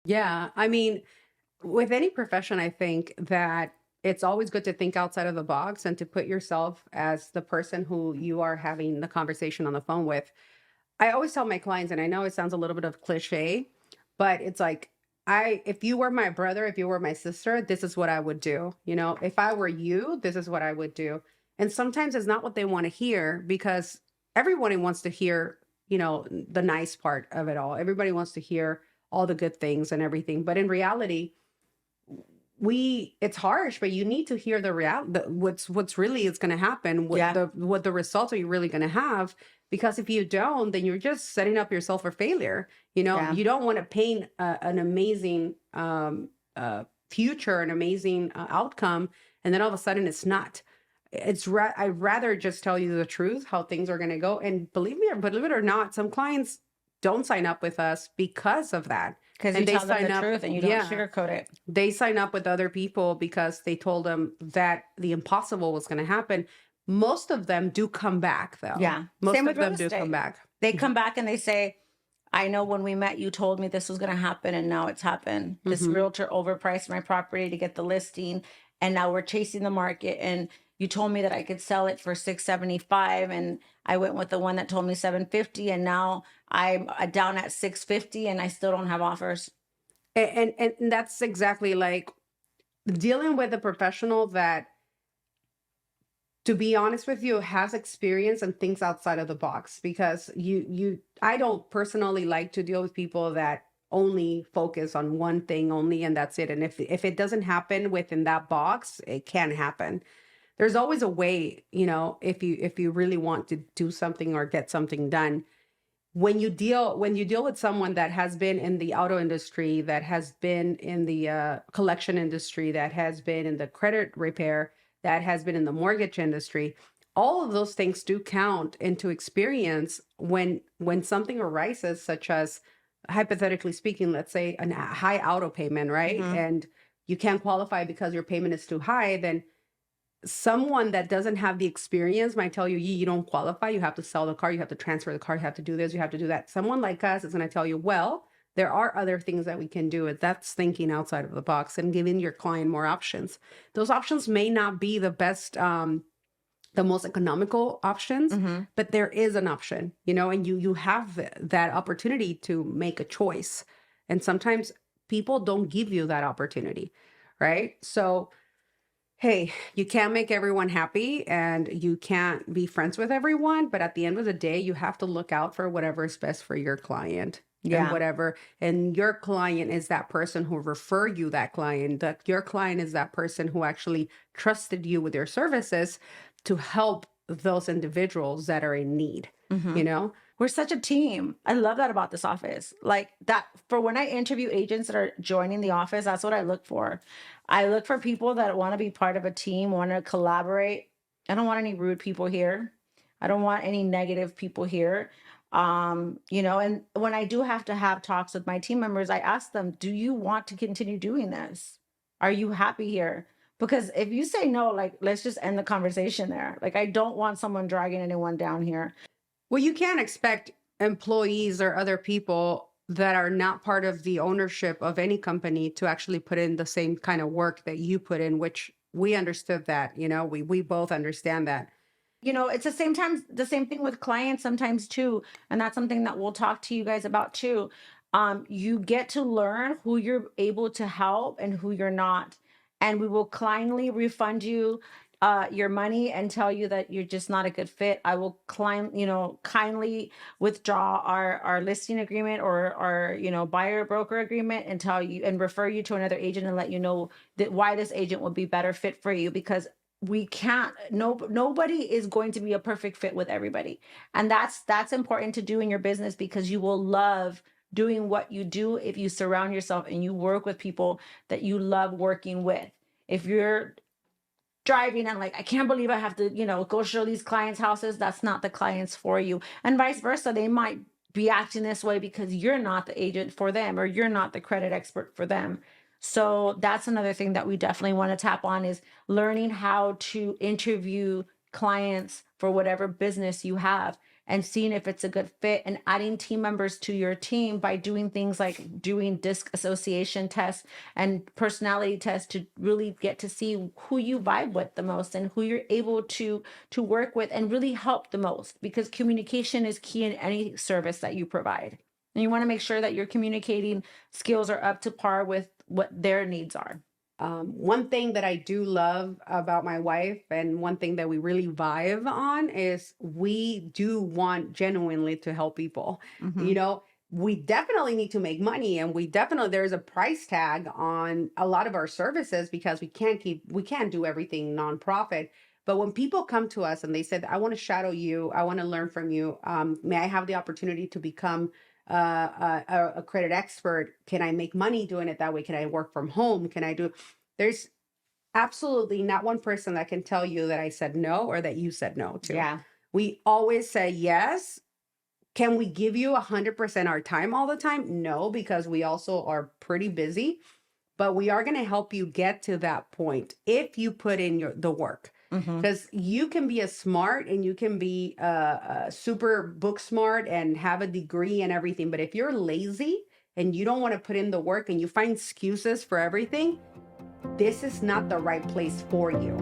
Yeah. I mean, with any profession, I think that it's always good to think outside of the box and to put yourself as the person who you are having the conversation on the phone with. I always tell my clients, and I know it sounds a little bit of cliche, but it's like, if you were my brother, if you were my sister, this is what I would do. You know, if I were you, this is what I would do. And sometimes it's not what they want to hear because everybody wants to hear, the nice part of it all. Everybody wants to hear all the good things and everything. But in reality, it's harsh, but you need to hear what's really is going to happen, Yeah. what the results are you really going to have, because if you don't, then you're just setting up yourself for failure. Yeah. You don't want to paint an amazing future, an amazing outcome, and then all of a sudden it's not. I'd rather just tell you the truth, how things are going to go. And believe it or not, some clients don't sign up with us because of that. Because you And they tell them the sign up, truth and you don't yeah, sugarcoat it. they sign up with other people because they told them that the impossible was going to happen. Most of them do come back, though. Yeah. Most Same of with real them do come estate. back. They come back and they say, I know when we met, you told me this was going to happen, and now it's happened. This Hmm. realtor overpriced my property to get the listing, and now we're chasing the market. And you told me that I could sell it for 675, and I went with the one that told me 750, and now I'm down at 650, and I still don't have offers. And that's exactly like dealing with a professional that, to be honest with you, has experience and thinks outside of the box. Because I don't personally like to deal with people that only focus on one thing only, and that's it. And if it doesn't happen within that box, it can't happen. There's always a way, if you really want to do something or get something done. When you deal with someone that has been in the auto industry, that has been in the collection industry, that has been in the credit repair, that has been in the mortgage industry, all of those things do count into experience when something arises, such as, hypothetically speaking, let's say a high auto payment, right? Hmm. And you can't qualify because your payment is too high. Then someone that doesn't have the experience might tell you, you don't qualify, you have to sell the car, you have to transfer the car, you have to do this, you have to do that. Someone like us is going to tell you, well, there are other things that we can do. That's thinking outside of the box and giving your client more options. Those options may not be the best, the most economical options, Hmm. but there is an option, and you have that opportunity to make a choice. And sometimes people don't give you that opportunity, right? So hey, you can't make everyone happy and you can't be friends with everyone, but at the end of the day, you have to look out for whatever is best for your client and Yeah. whatever. And your client is that person who referred you that client. That your client is that person who actually trusted you with their services to help those individuals that are in need, Hmm. you know? We're such a team. I love that about this office. Like that for when I interview agents that are joining the office, that's what I look for. I look for people that want to be part of a team, want to collaborate. I don't want any rude people here. I don't want any negative people here. And when I do have to have talks with my team members, I ask them, do you want to continue doing this? Are you happy here? Because if you say no, like let's just end the conversation there. Like I don't want someone dragging anyone down here. Well, you can't expect employees or other people that are not part of the ownership of any company to actually put in the same kind of work that you put in, which we understood that, we both understand that. It's the same thing with clients sometimes too. And that's something that we'll talk to you guys about too. You get to learn who you're able to help and who you're not. And we will kindly refund you your money and tell you that you're just not a good fit. I will kindly withdraw our listing agreement or our, buyer broker agreement and tell you and refer you to another agent and let you know that why this agent would be better fit for you because we can't nobody is going to be a perfect fit with everybody, and that's important to do in your business because you will love doing what you do if you surround yourself and you work with people that you love working with. If you're driving and like I can't believe I have to go show these clients houses, that's not the clients for you, and vice versa. They might be acting this way because you're not the agent for them or you're not the credit expert for them. So that's another thing that we definitely want to tap on is learning how to interview clients for whatever business you have. and seeing if it's a good fit and adding team members to your team by doing things like doing disc association tests and personality tests to really get to see who you vibe with the most and who you're able to work with and really help the most, because communication is key in any service that you provide. And you want to make sure that your communicating skills are up to par with what their needs are. One thing that I do love about my wife, and one thing that we really vibe on, is we do want genuinely to help people. You Hmm. know, we definitely need to make money, and we definitely, there's a price tag on a lot of our services because we can't do everything nonprofit. But when people come to us and they said, I want to shadow you, I want to learn from you, may I have the opportunity to become a credit expert? Can I make money doing it that way? Can I work from home? Can I do? There's absolutely not one person that can tell you that I said no or that you said no to. Yeah. We always say yes. Can we give you 100% our time all the time? No, because we also are pretty busy, but we are going to help you get to that point if you put in the work. Hmm. Because you can be a smart and you can be super book smart and have a degree and everything. But if you're lazy and you don't want to put in the work and you find excuses for everything, this is not the right place for you.